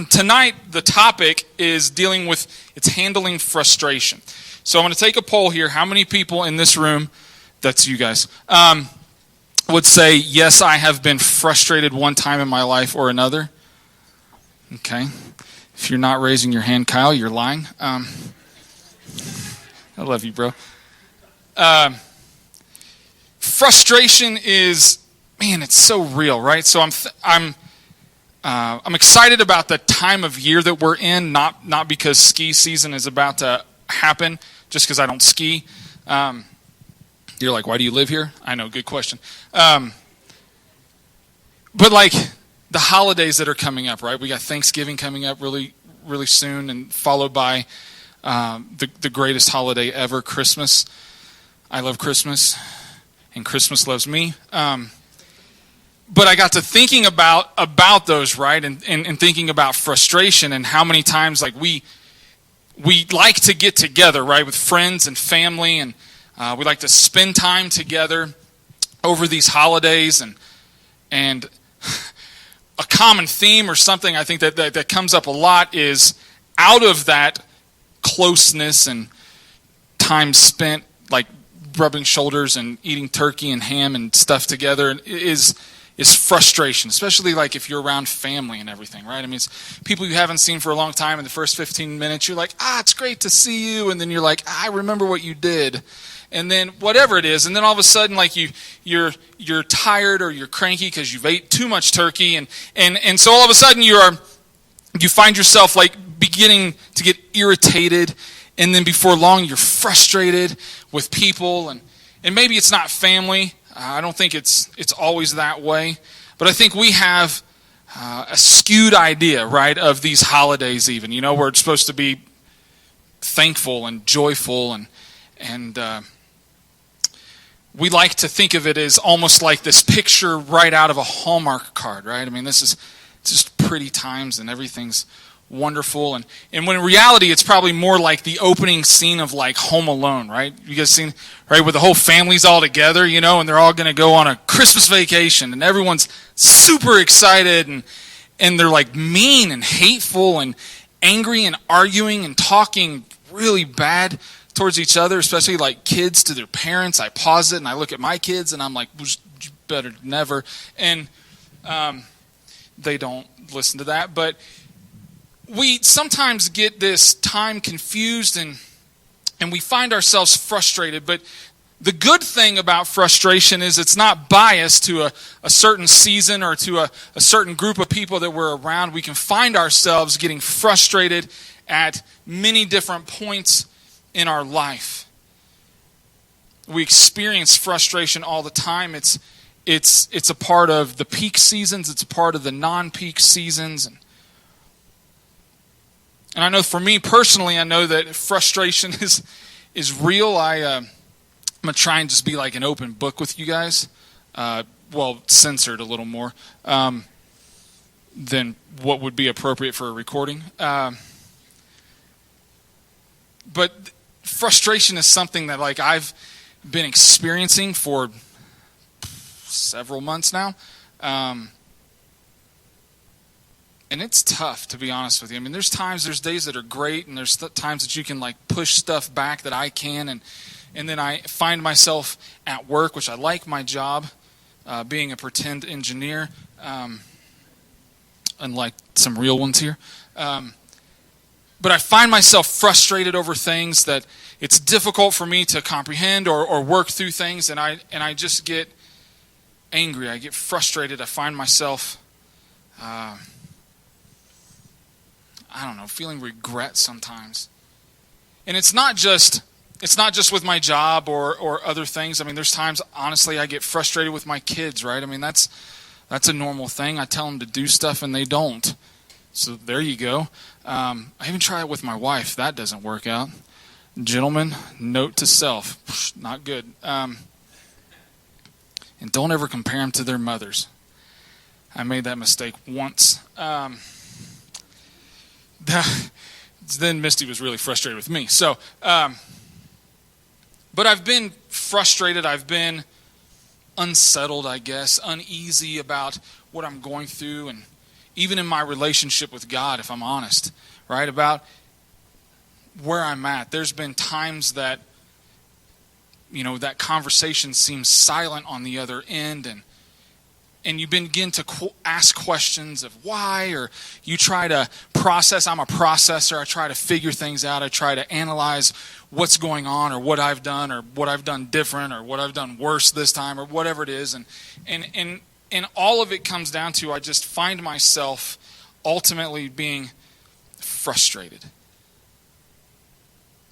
tonight the topic is it's handling frustration. So I'm going to take a poll here. How many people in this room, that's you guys, would say, yes, I have been frustrated one time in my life or another? Okay. If you're not raising your hand, Kyle, you're lying. I love you, bro. Frustration is, man, it's so real, right? So I'm excited about the time of year that we're in, not because ski season is about to happen, just because I don't ski. You're like, why do you live here? I know, good question. But like the holidays that are coming up, right? We got Thanksgiving coming up really, really soon, and followed by the greatest holiday ever, Christmas. I love Christmas, and Christmas loves me. But I got to thinking about those, right? And thinking about frustration and how many times like we like to get together, right, with friends and family, and we like to spend time together over these holidays, and a common theme or something I think that comes up a lot is out of that closeness and time spent like rubbing shoulders and eating turkey and ham and stuff together is frustration, especially like if you're around family and everything, right? I mean, it's people you haven't seen for a long time. In the first 15 minutes, you're like, it's great to see you. And then you're like, I remember what you did. And then whatever it is. And then all of a sudden, like you're tired or you're cranky because you've ate too much turkey. And so all of a sudden you find yourself like beginning to get irritated. And then before long, you're frustrated with people. And maybe it's not family. I don't think it's always that way, but I think we have a skewed idea, right, of these holidays even, where it's supposed to be thankful and joyful, and we like to think of it as almost like this picture right out of a Hallmark card, right? I mean, this is just pretty times and everything's wonderful, and when in reality it's probably more like the opening scene of like Home Alone, right? You guys seen, right, where the whole family's all together, and they're all going to go on a Christmas vacation, and everyone's super excited, and they're like mean and hateful and angry and arguing and talking really bad towards each other, especially like kids to their parents. I pause it and I look at my kids and I'm like, you better never, and they don't listen to that, but we sometimes get this time confused and we find ourselves frustrated. But the good thing about frustration is it's not biased to a certain season or to a certain group of people that we're around. We can find ourselves getting frustrated at many different points in our life. We experience frustration all the time. It's a part of the peak seasons. It's a part of the non-peak seasons. And I know for me personally, I know that frustration is real. I'm going to try and just be like an open book with you guys. Censored a little more than what would be appropriate for a recording. But frustration is something that like I've been experiencing for several months now. And it's tough, to be honest with you. I mean, there's days that are great, and there's times that you can like push stuff back that I can, and then I find myself at work, which I like my job, being a pretend engineer, unlike some real ones here. But I find myself frustrated over things that it's difficult for me to comprehend or work through things, and I just get angry. I get frustrated. I find myself feeling regret sometimes. And it's not just with my job or other things. I mean, there's times, honestly, I get frustrated with my kids, right? I mean, that's a normal thing. I tell them to do stuff and they don't. So there you go. I even try it with my wife. That doesn't work out. Gentlemen, note to self, not good. And don't ever compare them to their mothers. I made that mistake once. Then Misty was really frustrated with me. So, but I've been frustrated. I've been unsettled, I guess, uneasy about what I'm going through. even in my relationship with God, if I'm honest, right? About where I'm at. There's been times that, that conversation seems silent on the other end, and you begin to ask questions of why, or you try to process. I'm a processor. I try to figure things out. I try to analyze what's going on, or what I've done different, or what I've done worse this time, or whatever it is. And all of it comes down to, I just find myself ultimately being frustrated.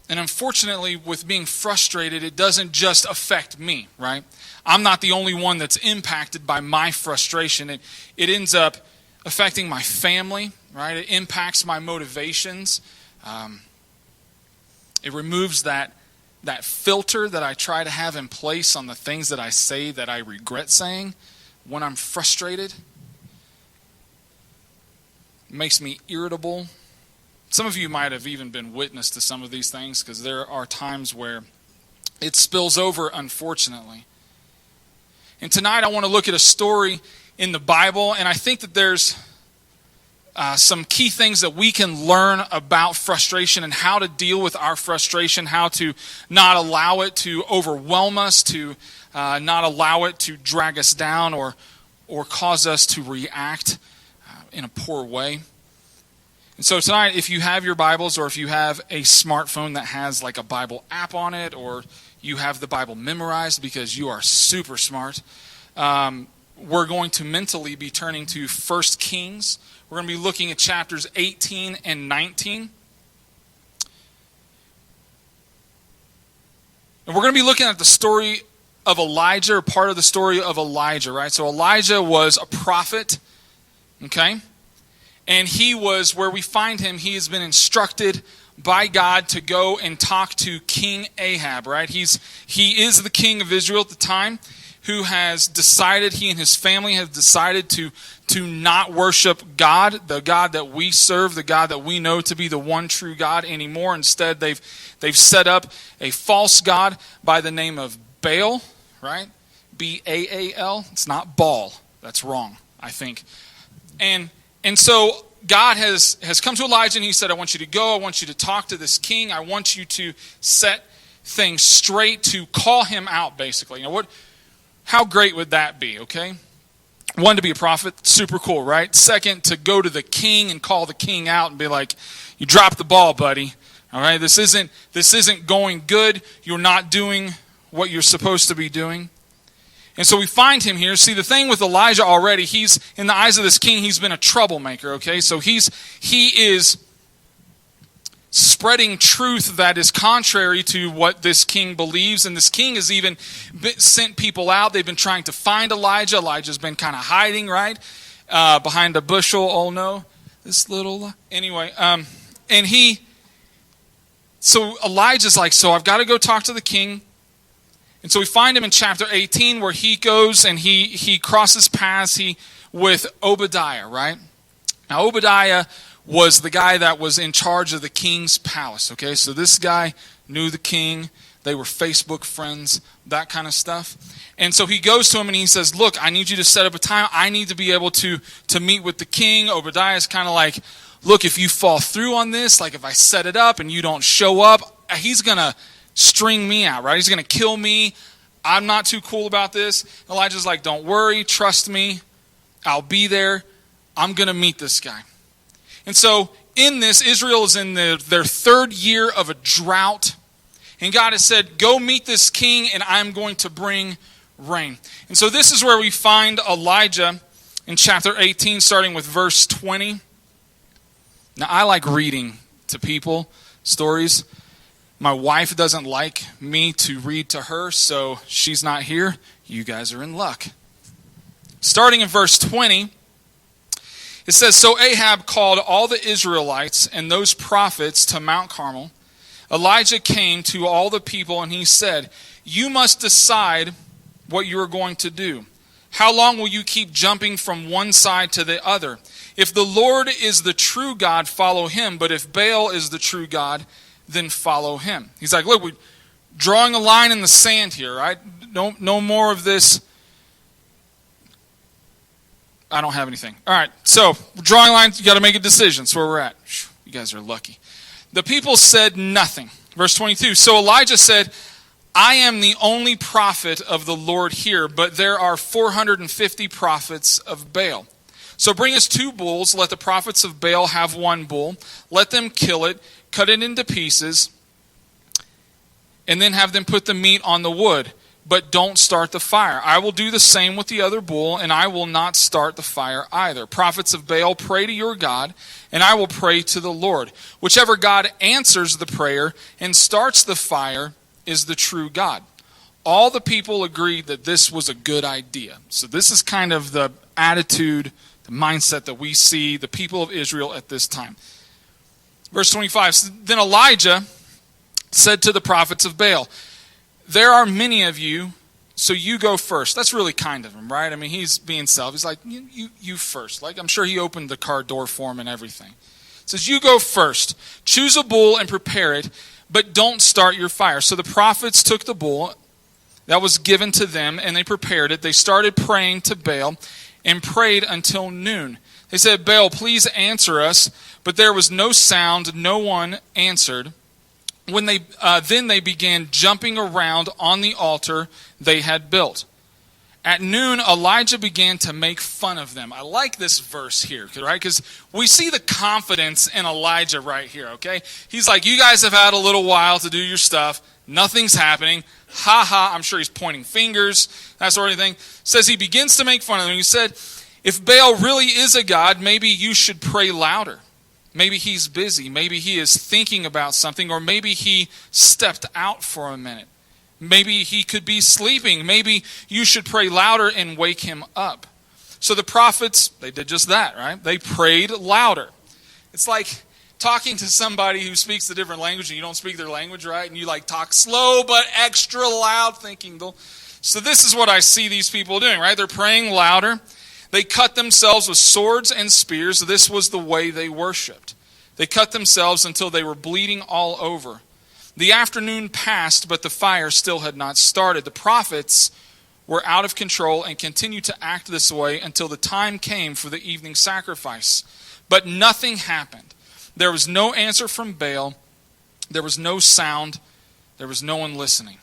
And unfortunately, with being frustrated, it doesn't just affect me, right? I'm not the only one that's impacted by my frustration. It ends up affecting my family, right? It impacts my motivations. It removes that filter that I try to have in place on the things that I say that I regret saying when I'm frustrated. It makes me irritable. Some of you might have even been witness to some of these things, because there are times where it spills over, unfortunately. And tonight I want to look at a story in the Bible, and I think that there's some key things that we can learn about frustration and how to deal with our frustration, how to not allow it to overwhelm us, to not allow it to drag us down or cause us to react in a poor way. And so tonight, if you have your Bibles, or if you have a smartphone that has like a Bible app on it, or you have the Bible memorized because you are super smart, we're going to mentally be turning to 1 Kings. We're going to be looking at chapters 18 and 19. And we're going to be looking at the story of Elijah, or part of the story of Elijah, right? So Elijah was a prophet, okay? And he was, where we find him, he has been instructed by God to go and talk to King Ahab, right? He is the king of Israel at the time, who has decided, he and his family have decided to not worship God, the God that we serve, the God that we know to be the one true God anymore. Instead, they've set up a false god by the name of Baal, right? B-A-A-L. It's not Baal. That's wrong, I think. And so God has come to Elijah, and he said, I want you to go. I want you to talk to this king. I want you to set things straight, to call him out, basically. How great would that be, okay? One, to be a prophet, super cool, right? Second, to go to the king and call the king out and be like, you dropped the ball, buddy. All right, this isn't going good. You're not doing what you're supposed to be doing. And so we find him here. See, the thing with Elijah already, he's, in the eyes of this king, he's been a troublemaker, okay? So he is spreading truth that is contrary to what this king believes. And this king has even sent people out. They've been trying to find Elijah. Elijah's been kind of hiding, right? Behind a bushel. Oh no, this little... Anyway, so Elijah's like, so I've got to go talk to the king. And so we find him in chapter 18, where he goes and he crosses paths with Obadiah, right? Now Obadiah was the guy that was in charge of the king's palace, okay? So this guy knew the king. They were Facebook friends, that kind of stuff. And so he goes to him and he says, look, I need you to set up a time. I need to be able to meet with the king. Obadiah is kind of like, look, if you fall through on this, like if I set it up and you don't show up, he's going to string me out, right? He's going to kill me. I'm not too cool about this. Elijah's like, don't worry, trust me. I'll be there. I'm going to meet this guy. And so in this, Israel is in their third year of a drought. And God has said, go meet this king and I'm going to bring rain. And so this is where we find Elijah in chapter 18, starting with verse 20. Now, I like reading to people stories. My wife doesn't like me to read to her, so she's not here. You guys are in luck. Starting in verse 20, it says, so Ahab called all the Israelites and those prophets to Mount Carmel. Elijah came to all the people and he said, you must decide what you are going to do. How long will you keep jumping from one side to the other? If the Lord is the true God, follow him. But if Baal is the true God, then follow him. He's like, look, we're drawing a line in the sand here, right? No more of this I don't have anything. All right, so drawing lines, you got to make a decision. That's where we're at. You guys are lucky. The people said nothing. Verse 22, so Elijah said, I am the only prophet of the Lord here, but there are 450 prophets of Baal. So bring us 2 bulls. Let the prophets of Baal have 1 bull. Let them kill it, cut it into pieces, and then have them put the meat on the wood. But don't start the fire. I will do the same with the other bull, and I will not start the fire either. Prophets of Baal, pray to your God, and I will pray to the Lord. Whichever God answers the prayer and starts the fire is the true God. All the people agreed that this was a good idea. So this is kind of the attitude, the mindset that we see the people of Israel at this time. Verse 25, so then Elijah said to the prophets of Baal, there are many of you, so you go first. That's really kind of him, right? I mean, he's being self. He's like, you first. Like, I'm sure he opened the car door for him and everything. He says, you go first. Choose a bull and prepare it, but don't start your fire. So the prophets took the bull that was given to them, and they prepared it. They started praying to Baal and prayed until noon. They said, Baal, please answer us. But there was no sound. No one answered. When then they began jumping around on the altar they had built. At noon, Elijah began to make fun of them. I like this verse here, right? Because we see the confidence in Elijah right here, okay? He's like, you guys have had a little while to do your stuff. Nothing's happening. Ha ha. I'm sure he's pointing fingers, that sort of thing. Says he begins to make fun of them. He said, if Baal really is a god, maybe you should pray louder. Maybe he's busy. Maybe he is thinking about something, or maybe he stepped out for a minute. Maybe he could be sleeping. Maybe you should pray louder and wake him up. So the prophets, they did just that, right? They prayed louder. It's like talking to somebody who speaks a different language and you don't speak their language, right? And you like talk slow but extra loud, thinking they'll... So this is what I see these people doing, right? They're praying louder. They cut themselves with swords and spears. This was the way they worshipped. They cut themselves until they were bleeding all over. The afternoon passed, but the fire still had not started. The prophets were out of control and continued to act this way until the time came for the evening sacrifice. But nothing happened. There was no answer from Baal. There was no sound. There was no one listening.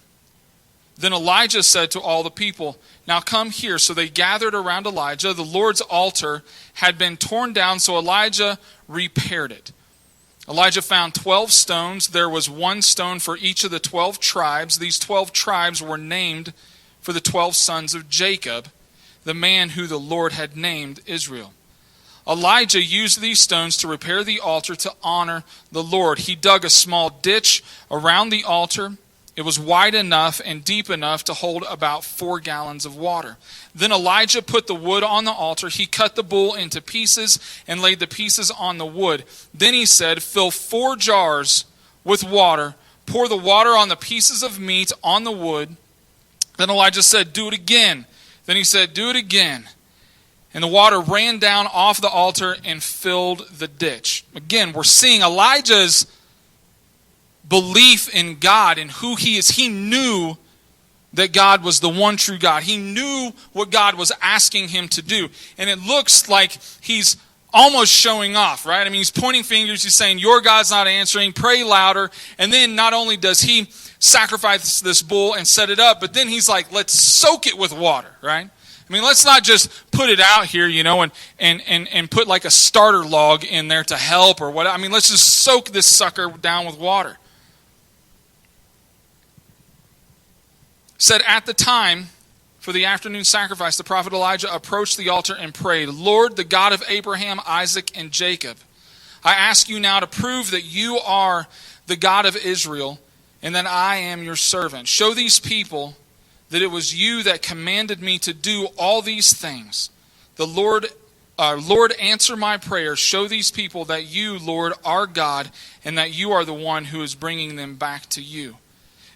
Then Elijah said to all the people, now come here. So they gathered around Elijah. The Lord's altar had been torn down, so Elijah repaired it. Elijah found 12 stones. There was 1 stone for each of the 12 tribes. These 12 tribes were named for the 12 sons of Jacob, the man who the Lord had named Israel. Elijah used these stones to repair the altar to honor the Lord. He dug a small ditch around the altar. It was wide enough and deep enough to hold about 4 gallons of water. Then Elijah put the wood on the altar. He cut the bull into pieces and laid the pieces on the wood. Then he said, fill 4 jars with water. Pour the water on the pieces of meat on the wood. Then Elijah said, do it again. Then he said, do it again. And the water ran down off the altar and filled the ditch. Again, we're seeing Elijah's belief in God and who he is. He knew that God was the one true God. He knew what God was asking him to do. And it looks like he's almost showing off, right? I mean, he's pointing fingers. He's saying, your God's not answering. Pray louder. And then not only does he sacrifice this bull and set it up, but then he's like, let's soak it with water, right? I mean, let's not just put it out here, and put like a starter log in there to help or what. I mean, let's just soak this sucker down with water. Said at the time for the afternoon sacrifice, the prophet Elijah approached the altar and prayed, Lord, the God of Abraham, Isaac, and Jacob, I ask you now to prove that you are the God of Israel and that I am your servant. Show these people that it was you that commanded me to do all these things. The Lord, answer my prayer. Show these people that you, Lord, are God and that you are the one who is bringing them back to you.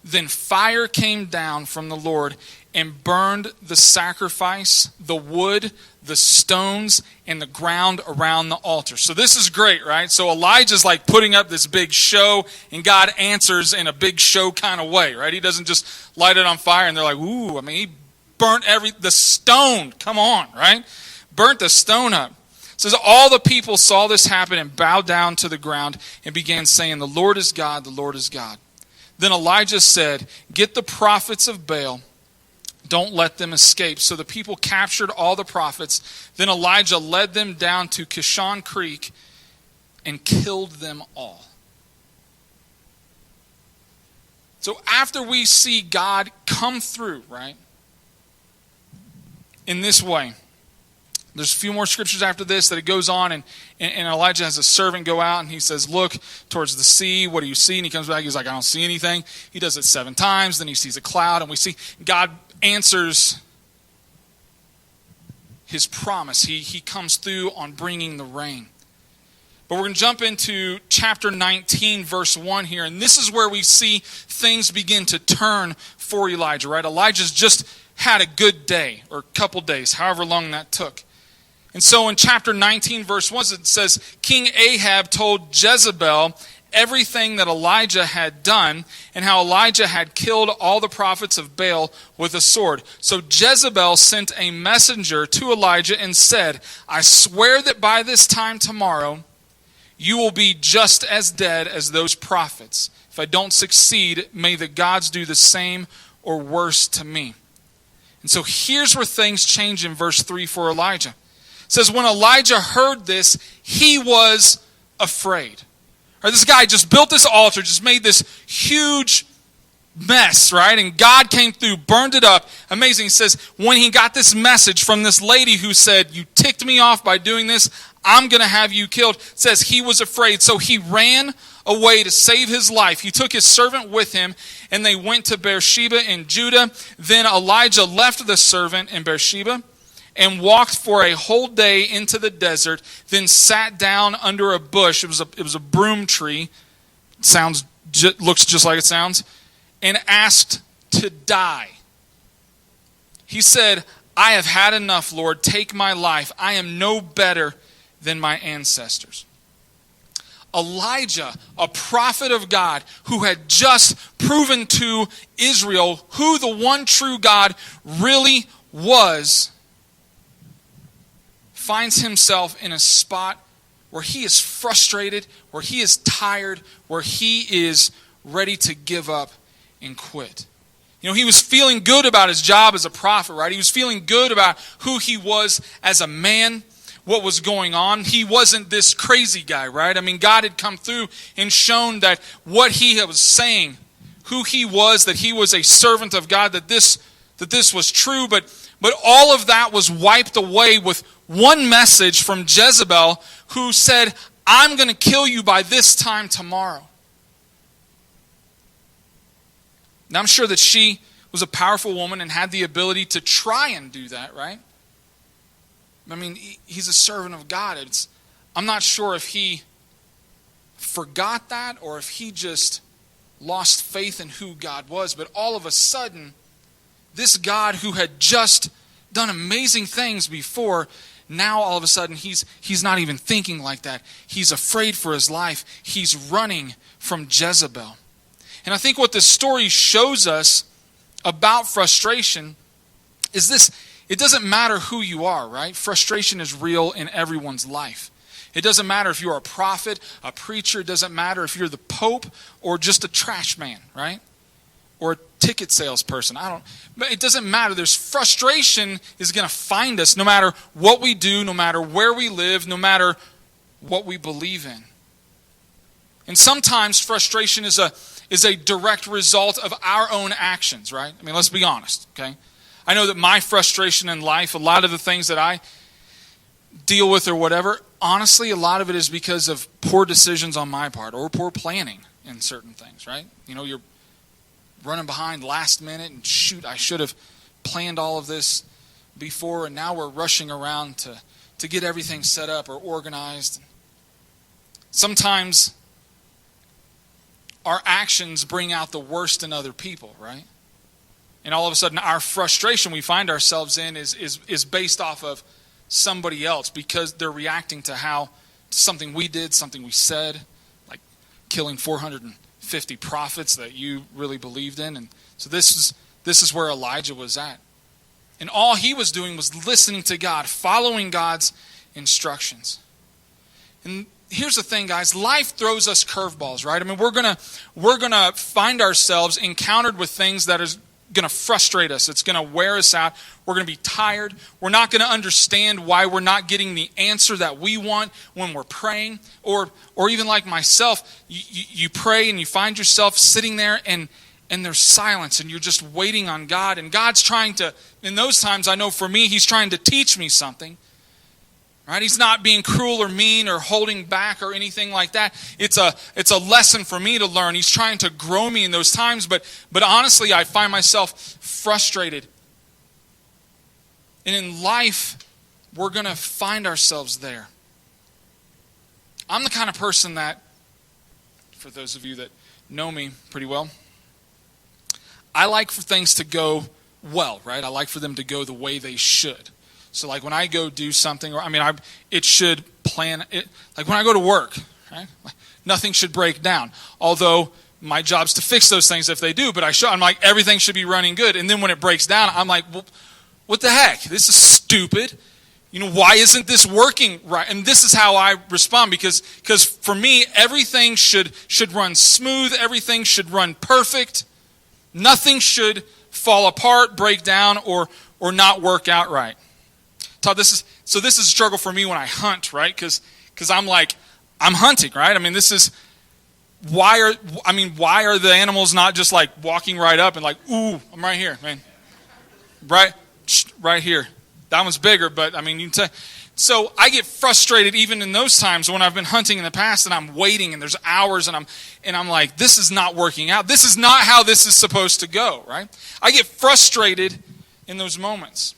Then fire came down from the Lord and burned the sacrifice, the wood, the stones, and the ground around the altar. So this is great, right? So Elijah's like putting up this big show, and God answers in a big show kind of way, right? He doesn't just light it on fire, and they're like, ooh, I mean, he burnt the stone. Come on, right? burnt the stone up. It says all the people saw this happen and bowed down to the ground and began saying, the Lord is God, the Lord is God. Then Elijah said, get the prophets of Baal. Don't let them escape. So the people captured all the prophets. Then Elijah led them down to Kishon Creek and killed them all. So after we see God come through, right, in this way, there's a few more scriptures after this that it goes on, and Elijah has a servant go out, and he says, look towards the sea. What do you see? And he comes back. He's like, I don't see anything. He does it 7 times. Then he sees a cloud, and we see God answers his promise. He comes through on bringing the rain. But we're going to jump into chapter 19, verse 1 here, and this is where we see things begin to turn for Elijah, right? Elijah's just had a good day, or a couple days, however long that took. And so in chapter 19, verse 1, it says, King Ahab told Jezebel everything that Elijah had done and how Elijah had killed all the prophets of Baal with a sword. So Jezebel sent a messenger to Elijah and said, I swear that by this time tomorrow you will be just as dead as those prophets. If I don't succeed, may the gods do the same or worse to me. And so here's where things change in verse 3 for Elijah. It says, when Elijah heard this, he was afraid. Right, this guy just built this altar, just made this huge mess, right? And God came through, burned it up. Amazing. It says, when he got this message from this lady who said, you ticked me off by doing this, I'm going to have you killed. It says he was afraid. So he ran away to save his life. He took his servant with him, and they went to Beersheba in Judah. Then Elijah left the servant in Beersheba and walked for a whole day into the desert, then sat down under a bush. It was a broom tree. Looks just like it sounds. And asked to die. He said, I have had enough, Lord. Take my life. I am no better than my ancestors. Elijah, a prophet of God who had just proven to Israel who the one true God really was, finds himself in a spot where he is frustrated, where he is tired, where he is ready to give up and quit. You know, he was feeling good about his job as a prophet, right? He was feeling good about who he was as a man, what was going on. He wasn't this crazy guy, right? I mean, God had come through and shown that what he was saying, who he was, that he was a servant of God, that this was true, but all of that was wiped away with one message from Jezebel, who said, I'm going to kill you by this time tomorrow. Now, I'm sure that she was a powerful woman and had the ability to try and do that, right? I mean, he's a servant of God. I'm not sure if he forgot that or if he just lost faith in who God was. But all of a sudden, this God who had just done amazing things before, now all of a sudden he's not even thinking like that. He's afraid for his life. He's running from Jezebel. And I think what this story shows us about frustration is this: it doesn't matter who you are, right? Frustration is real in everyone's life. It doesn't matter if you're a prophet, a preacher. It doesn't matter if you're the Pope or just a trash man, right? Or a ticket salesperson. But it doesn't matter. There's frustration is going to find us no matter what we do, no matter where we live, no matter what we believe in. And sometimes frustration is a direct result of our own actions, right? I mean, let's be honest, okay? I know that my frustration in life, a lot of the things that I deal with or whatever, honestly, a lot of it is because of poor decisions on my part or poor planning in certain things, right? You know, you're running behind last minute and shoot, I should have planned all of this before, and now we're rushing around to get everything set up or organized. Sometimes our actions bring out the worst in other people, right? And all of a sudden our frustration we find ourselves in is based off of somebody else because they're reacting to something we did, something we said, like killing 450 prophets that you really believed in. And so this is where Elijah was at. And all he was doing was listening to God, following God's instructions. And here's the thing, guys. Life throws us curveballs, right? I mean, we're gonna find ourselves encountered with things that is going to frustrate us. It's going to wear us out. We're going to be tired. We're not going to understand why we're not getting the answer that we want when we're praying. Or even like myself, you pray and you find yourself sitting there and there's silence and you're just waiting on God. And God's trying to, in those times, I know for me, He's trying to teach me something. Right? He's not being cruel or mean or holding back or anything like that. It's a lesson for me to learn. He's trying to grow me in those times, but honestly, I find myself frustrated. And in life, we're going to find ourselves there. I'm the kind of person that, for those of you that know me pretty well, I like for things to go well, right? I like for them to go the way they should. So like when I go do something, it should plan it. Like when I go to work, right? Nothing should break down. Although my job's to fix those things if they do, but I'm like, everything should be running good. And then when it breaks down, I'm like, well, what the heck? This is stupid. Why isn't this working right? And this is how I respond because for me, everything should run smooth. Everything should run perfect. Nothing should fall apart, break down, or not work out right. Todd, this is a struggle for me when I hunt, right? Because I'm hunting, right? I mean, why are the animals not just like walking right up and like, ooh, I'm right here, man, right here. That one's bigger, but I mean, you can tell. So I get frustrated even in those times when I've been hunting in the past and I'm waiting and there's hours and I'm like, this is not working out. This is not how this is supposed to go, right? I get frustrated in those moments.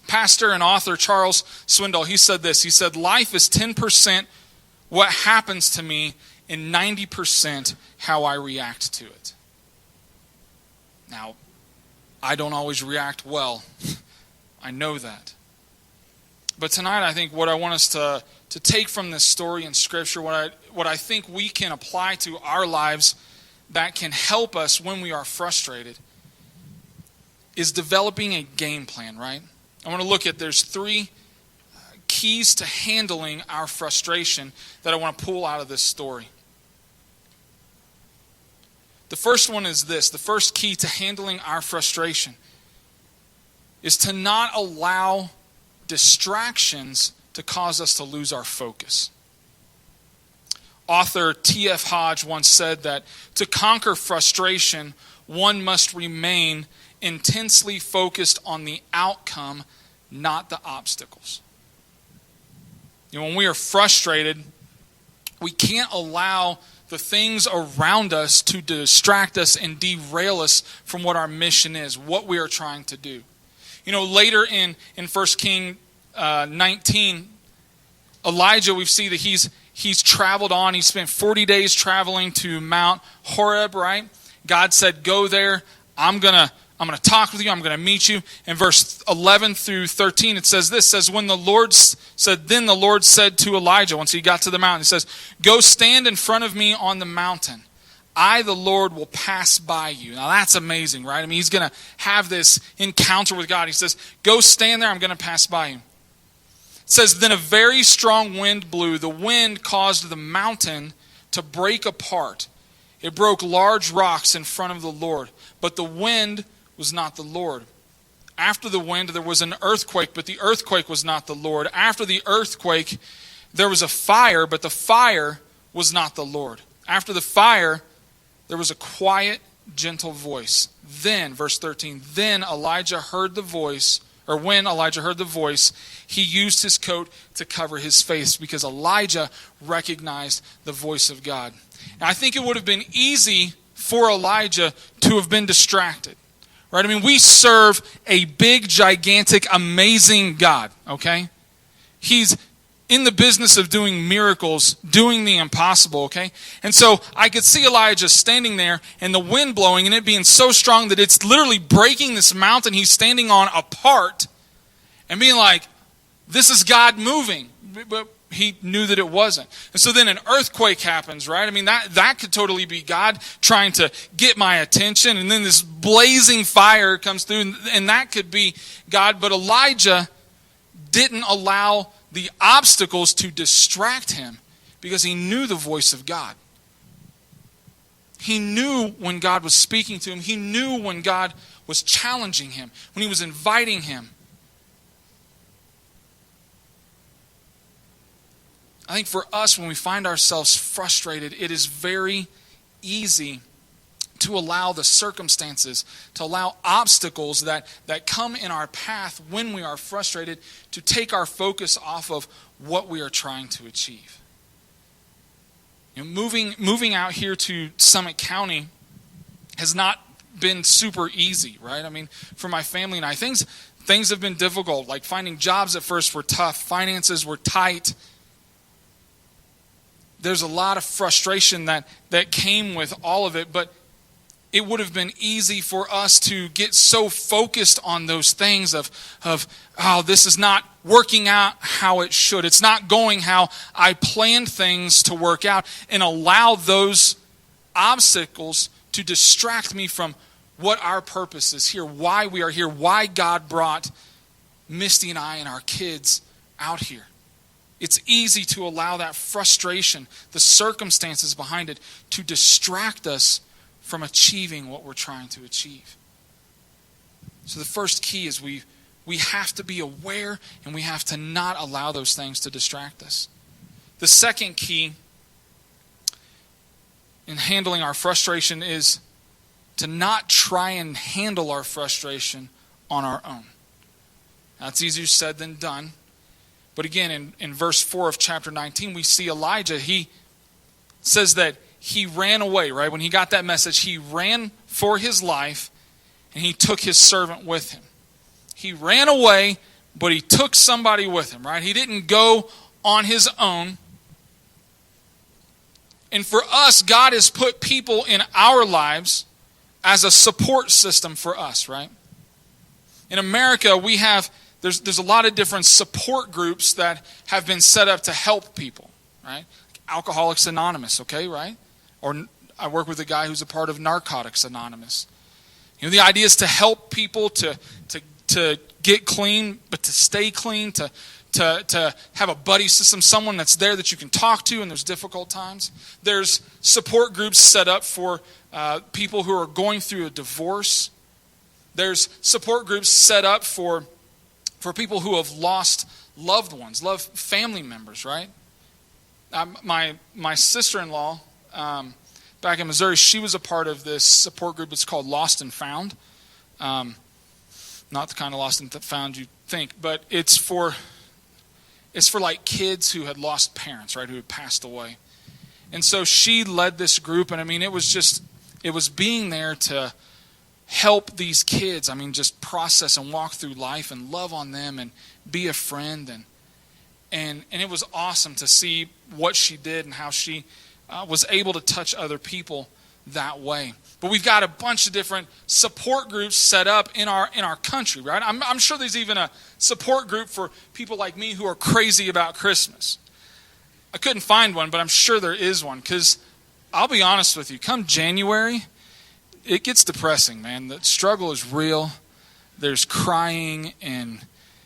Pastor and author Charles Swindoll, he said this. He said, life is 10% what happens to me and 90% how I react to it. Now, I don't always react well. I know that. But tonight, I think what I want us to take from this story in Scripture, what I think we can apply to our lives that can help us when we are frustrated, is developing a game plan, right? I want to look at, there's 3 keys to handling our frustration that I want to pull out of this story. The first one is this. The first key to handling our frustration is to not allow distractions to cause us to lose our focus. Author T.F. Hodge once said that to conquer frustration, one must remain intensely focused on the outcome, not the obstacles. When we are frustrated, we can't allow the things around us to distract us and derail us from what our mission is, what we are trying to do. Later in 1 Kings 19, Elijah, we see that he's traveled on. He spent 40 days traveling to Mount Horeb, right? God said, go there. I'm going to talk with you. I'm going to meet you. In verse 11 through 13, it says this. It says, then the Lord said to Elijah, once he got to the mountain, he says, go stand in front of me on the mountain. I, the Lord, will pass by you. Now that's amazing, right? I mean, he's going to have this encounter with God. He says, go stand there. I'm going to pass by you. It says, then a very strong wind blew. The wind caused the mountain to break apart. It broke large rocks in front of the Lord. But the wind was not the Lord. After the wind, there was an earthquake, but the earthquake was not the Lord. After the earthquake, there was a fire, but the fire was not the Lord. After the fire, there was a quiet, gentle voice. Then, verse 13, then Elijah heard the voice, or when Elijah heard the voice, he used his coat to cover his face because Elijah recognized the voice of God. Now, I think it would have been easy for Elijah to have been distracted. Right? I mean, we serve a big, gigantic, amazing God, okay? He's in the business of doing miracles, doing the impossible, okay? And so I could see Elijah standing there and the wind blowing and it being so strong that it's literally breaking this mountain he's standing on apart and being like, this is God moving. But he knew that it wasn't. And so then an earthquake happens, right? I mean, that could totally be God trying to get my attention. And then this blazing fire comes through, and that could be God. But Elijah didn't allow the obstacles to distract him because he knew the voice of God. He knew when God was speaking to him. He knew when God was challenging him, when he was inviting him. I think for us, when we find ourselves frustrated, it is very easy to allow the circumstances, to allow obstacles that come in our path when we are frustrated, to take our focus off of what we are trying to achieve. You know, moving out here to Summit County has not been super easy, right? I mean, for my family and I, things have been difficult. Like finding jobs at first were tough. Finances were tight. There's a lot of frustration that came with all of it, but it would have been easy for us to get so focused on those things of oh, this is not working out how it should. It's not going how I planned things to work out, and allow those obstacles to distract me from what our purpose is here, why we are here, why God brought Misty and I and our kids out here. It's easy to allow that frustration, the circumstances behind it, to distract us from achieving what we're trying to achieve. So the first key is we have to be aware, and we have to not allow those things to distract us. The second key in handling our frustration is to not try and handle our frustration on our own. Now, it's easier said than done. But again, in verse 4 of chapter 19, we see Elijah. He says that he ran away, right? When he got that message, he ran for his life, and he took his servant with him. He ran away, but he took somebody with him, right? He didn't go on his own. And for us, God has put people in our lives as a support system for us, right? In America, we have, there's a lot of different support groups that have been set up to help people, right? Alcoholics Anonymous, okay, right? Or I work with a guy who's a part of Narcotics Anonymous. You know, the idea is to help people to get clean, but to stay clean, to have a buddy system, someone that's there that you can talk to in those difficult times. There's support groups set up for people who are going through a divorce. There's support groups set up for people who have lost loved ones, family members, right? My sister-in-law, back in Missouri, she was a part of this support group. It's called Lost and Found. Not the kind of lost and found you think, but it's for like kids who had lost parents, right, who had passed away. And so she led this group, and I mean, it was being there to help these kids, I mean, just process and walk through life and love on them and be a friend. And it was awesome to see what she did and how she was able to touch other people that way. But we've got a bunch of different support groups set up in our country, right? I'm sure there's even a support group for people like me who are crazy about Christmas. I couldn't find one, but I'm sure there is one, because I'll be honest with you, come January, it gets depressing, man. The struggle is real. There's crying and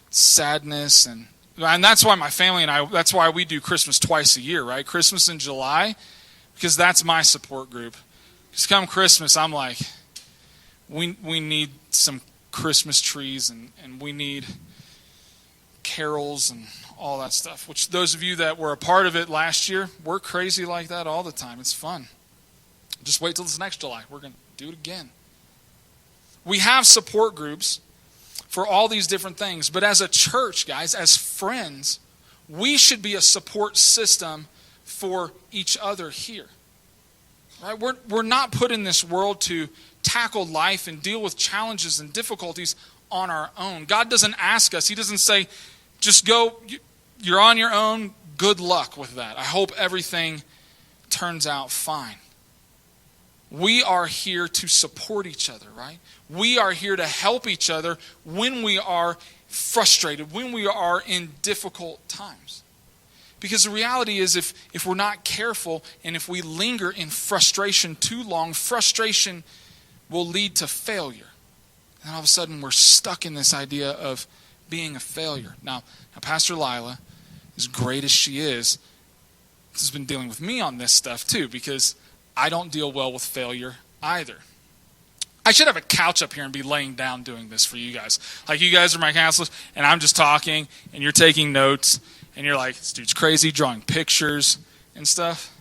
sadness, and that's why my family and I, that's why we do Christmas twice a year, right? Christmas in July, because that's my support group. Because come Christmas, I'm like, we need some Christmas trees, and we need carols and all that stuff. Which those of you that were a part of it last year, we're crazy like that all the time. It's fun. Just wait till this next July. We're going to do it again. We have support groups for all these different things. But as a church, guys, as friends, we should be a support system for each other here. Right? We're not put in this world to tackle life and deal with challenges and difficulties on our own. God doesn't ask us. He doesn't say, just go, you're on your own, good luck with that. I hope everything turns out fine. We are here to support each other, right? We are here to help each other when we are frustrated, when we are in difficult times. Because the reality is if we're not careful and if we linger in frustration too long, frustration will lead to failure. And all of a sudden we're stuck in this idea of being a failure. Now Pastor Leila, as great as she is, has been dealing with me on this stuff too, because I don't deal well with failure either. I should have a couch up here and be laying down doing this for you guys. Like, you guys are my counselors, and I'm just talking, and you're taking notes, and you're like, this dude's crazy, drawing pictures and stuff.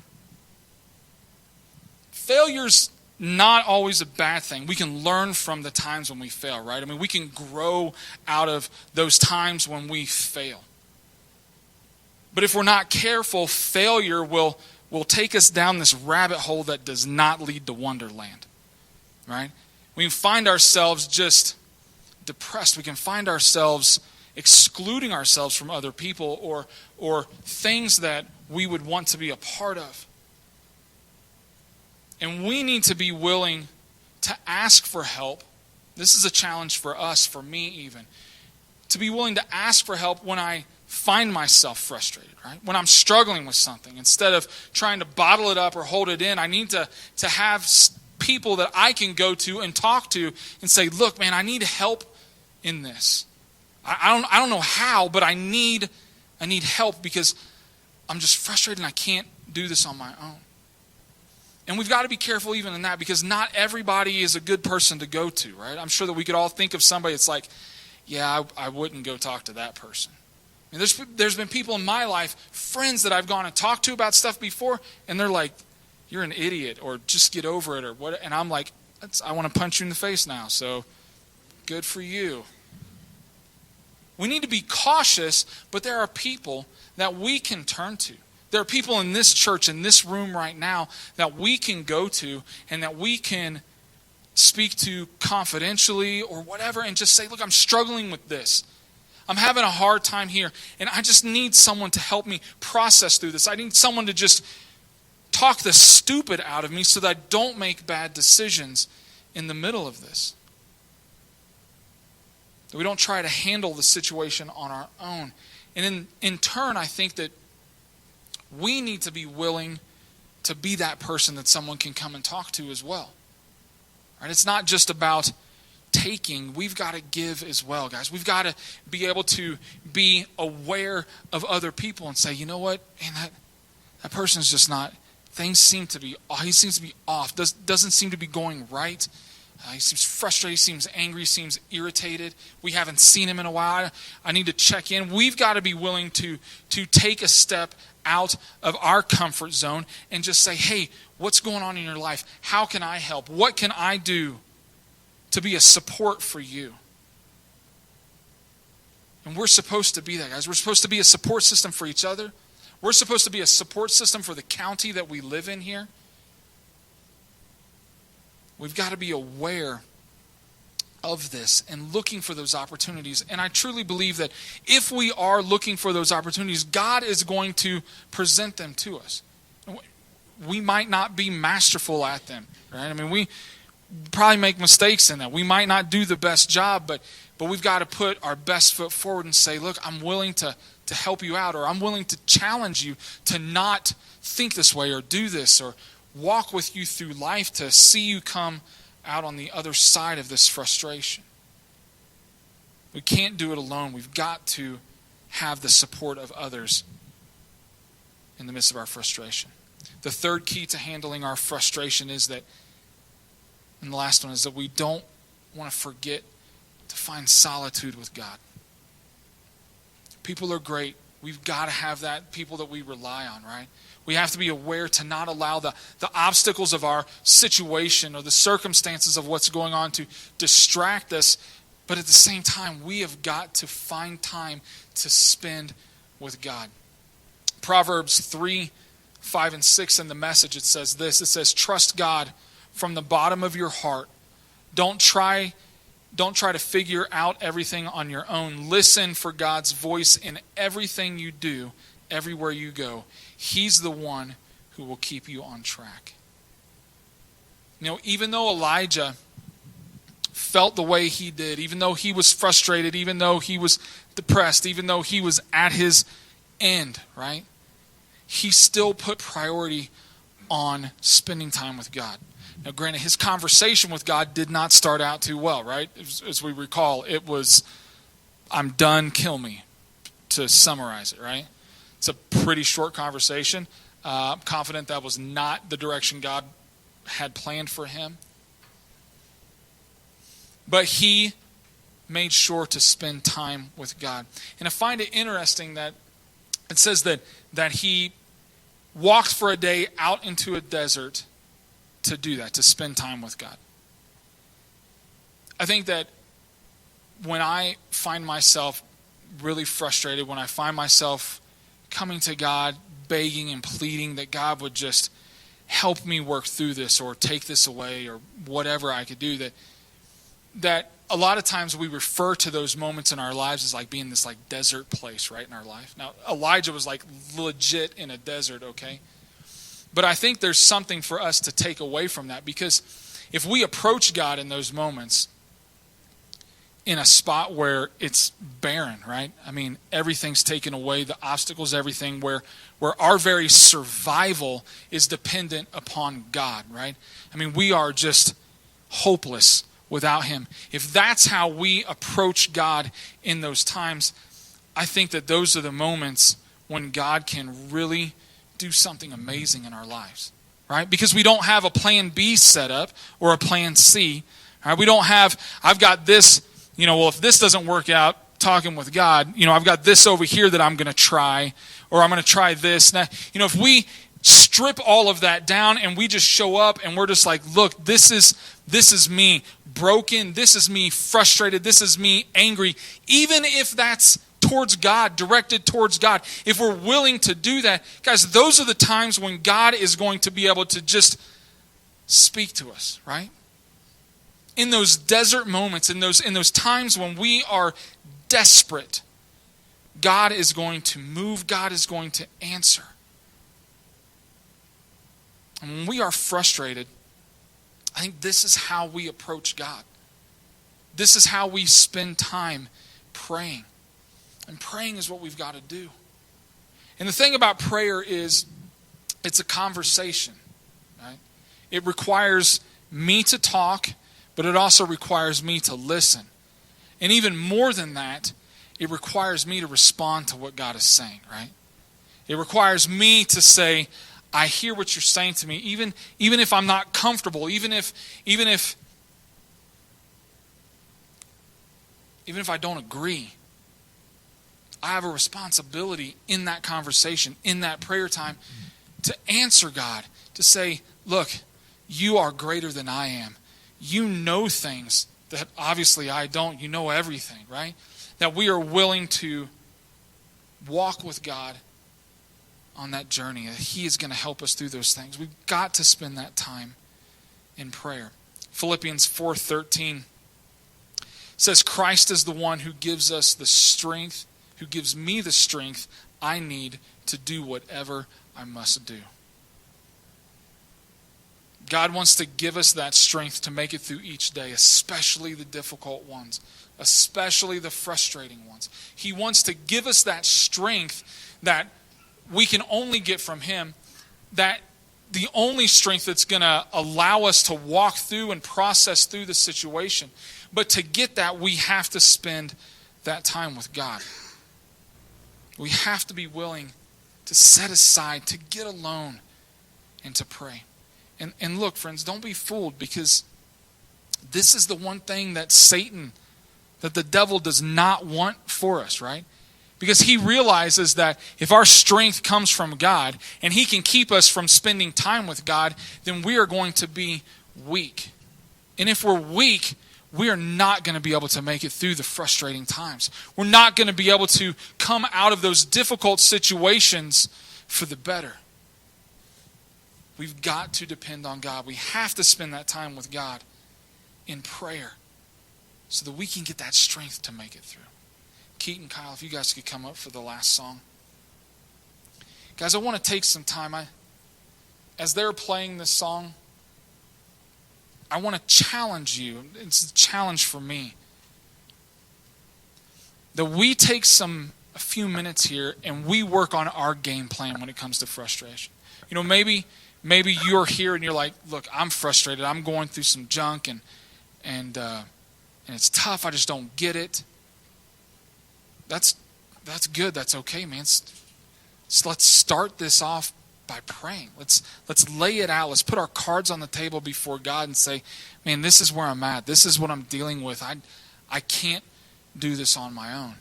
Failure's not always a bad thing. We can learn from the times when we fail, right? I mean, we can grow out of those times when we fail. But if we're not careful, failure will take us down this rabbit hole that does not lead to Wonderland, right? We can find ourselves just depressed. We can find ourselves excluding ourselves from other people or things that we would want to be a part of. And we need to be willing to ask for help. This is a challenge for us, for me even. To be willing to ask for help when I find myself frustrated, right? When I'm struggling with something. Instead of trying to bottle it up or hold it in, I need to have people that I can go to and talk to and say, look, man, I need help in this. I don't know how, but I need help because I'm just frustrated and I can't do this on my own. And we've got to be careful even in that, because not everybody is a good person to go to, right? I'm sure that we could all think of somebody that's like, yeah, I wouldn't go talk to that person. And there's been people in my life, friends that I've gone and talked to about stuff before, and they're like, you're an idiot, or just get over it, or what? And I'm like, I want to punch you in the face now, so good for you. We need to be cautious, but there are people that we can turn to. There are people in this church, in this room right now, that we can go to and that we can speak to confidentially or whatever and just say, look, I'm struggling with this. I'm having a hard time here, and I just need someone to help me process through this. I need someone to just talk the stupid out of me so that I don't make bad decisions in the middle of this. That we don't try to handle the situation on our own. And in turn, I think that we need to be willing to be that person that someone can come and talk to as well. Right? It's not just about taking. We've got to give as well, guys. We've got to be able to be aware of other people and say, you know what? Man, that person's just not, he seems to be off. Doesn't seem to be going right. He seems frustrated, he seems angry, he seems irritated. We haven't seen him in a while. I need to check in. We've got to be willing to take a step out of our comfort zone and just say, hey, what's going on in your life? How can I help? What can I do to be a support for you? And we're supposed to be that, guys. We're supposed to be a support system for each other. We're supposed to be a support system for the county that we live in here. We've got to be aware of this and looking for those opportunities. And I truly believe that if we are looking for those opportunities, God is going to present them to us. We might not be masterful at them, right? I mean, we probably make mistakes in that. We might not do the best job, but we've got to put our best foot forward and say, look, I'm willing to help you out, or I'm willing to challenge you to not think this way or do this, or walk with you through life to see you come out on the other side of this frustration. We can't do it alone. We've got to have the support of others in the midst of our frustration. The third key to handling our frustration is that, and the last one is that we don't want to forget to find solitude with God. People are great. We've got to have that, people that we rely on, right? We have to be aware to not allow the obstacles of our situation or the circumstances of what's going on to distract us. But at the same time, we have got to find time to spend with God. Proverbs 3, 5, and 6 in the Message, it says this. It says, trust God from the bottom of your heart. Don't try to figure out everything on your own. Listen for God's voice in everything you do, everywhere you go. He's the one who will keep you on track. You know, even though Elijah felt the way he did, even though he was frustrated, even though he was depressed, even though he was at his end, right? he still put priority on spending time with God. Now, granted, his conversation with God did not start out too well, right? As we recall, it was, "I'm done, kill me," to summarize it, right? It's a pretty short conversation. I'm confident that was not the direction God had planned for him. But he made sure to spend time with God. And I find it interesting that it says that he walked for a day out into a desert to do that, to spend time with God. I think that when I find myself really frustrated, when I find myself coming to God, begging and pleading that God would just help me work through this or take this away or whatever I could do, that a lot of times we refer to those moments in our lives as like being this like desert place, right, in our life. Now, Elijah was like legit in a desert, okay? But I think there's something for us to take away from that, because if we approach God in those moments in a spot where it's barren, right? I mean, everything's taken away, the obstacles, everything, where our very survival is dependent upon God, right? I mean, we are just hopeless without him. If that's how we approach God in those times, I think that those are the moments when God can really do something amazing in our lives, right? Because we don't have a plan B set up or a plan C, right? We don't have, I've got this, well, if this doesn't work out, talking with God, I've got this over here that I'm going to try, or I'm going to try this. Now, if we strip all of that down and we just show up and we're just like, look, this is me broken, this is me frustrated, this is me angry, even if that's towards God, directed towards God, if we're willing to do that, guys, those are the times when God is going to be able to just speak to us, right? In those desert moments, in those times when we are desperate, God is going to move, God is going to answer. And when we are frustrated, I think this is how we approach God. This is how we spend time praying. And praying is what we've got to do. And the thing about prayer is it's a conversation, right? It requires me to talk, but it also requires me to listen. And even more than that, it requires me to respond to what God is saying, right? It requires me to say, I hear what you're saying to me, even if I'm not comfortable, even if I don't agree. I have a responsibility in that conversation, in that prayer time, to answer God, to say, look, you are greater than I am. You know things that obviously I don't. You know everything, right? That we are willing to walk with God on that journey, that he is going to help us through those things. We've got to spend that time in prayer. Philippians 4:13 says, Christ is the one who gives us the strength, who gives me the strength I need to do whatever I must do. God wants to give us that strength to make it through each day, especially the difficult ones, especially the frustrating ones. He wants to give us that strength that we can only get from him, that the only strength that's going to allow us to walk through and process through the situation. But to get that, we have to spend that time with God. We have to be willing to set aside, to get alone, and to pray. And look, friends, don't be fooled, because this is the one thing that Satan, that the devil does not want for us, right? Because he realizes that if our strength comes from God and he can keep us from spending time with God, then we are going to be weak. And if we're weak, we are not going to be able to make it through the frustrating times. We're not going to be able to come out of those difficult situations for the better. We've got to depend on God. We have to spend that time with God in prayer so that we can get that strength to make it through. Keaton, Kyle, if you guys could come up for the last song. Guys, I want to take some time. As they're playing this song, I want to challenge you. It's a challenge for me. That we take some a few minutes here and we work on our game plan when it comes to frustration. You know, maybe you're here and you're like, look, I'm frustrated. I'm going through some junk and it's tough. I just don't get it. That's good. That's okay, man. So let's start this off by praying. Let's lay it out. Let's put our cards on the table before God and say, man, this is where I'm at. This is what I'm dealing with. I can't do this on my own.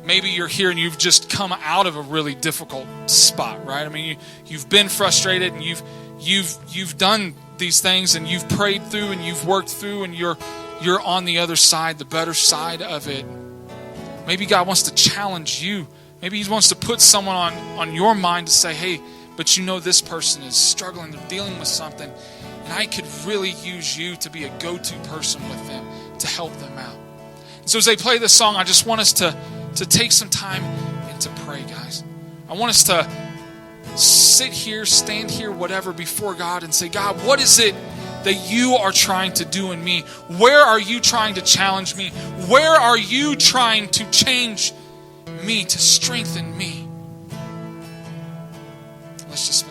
Maybe you're here and you've just come out of a really difficult spot, right? I mean, you've been frustrated and you've done these things and you've prayed through and you've worked through and you're on the other side, the better side of it. Maybe God wants to challenge you. Maybe He wants to put someone on your mind to say, hey, but you know this person is struggling, they're dealing with something, and I could really use you to be a go-to person with them to help them out. And so as they play this song, I just want us to take some time and to pray, guys. I want us to sit here, stand here, whatever, before God and say, God, what is it that you are trying to do in me? Where are you trying to challenge me? Where are you trying to change me, to strengthen me? Let's just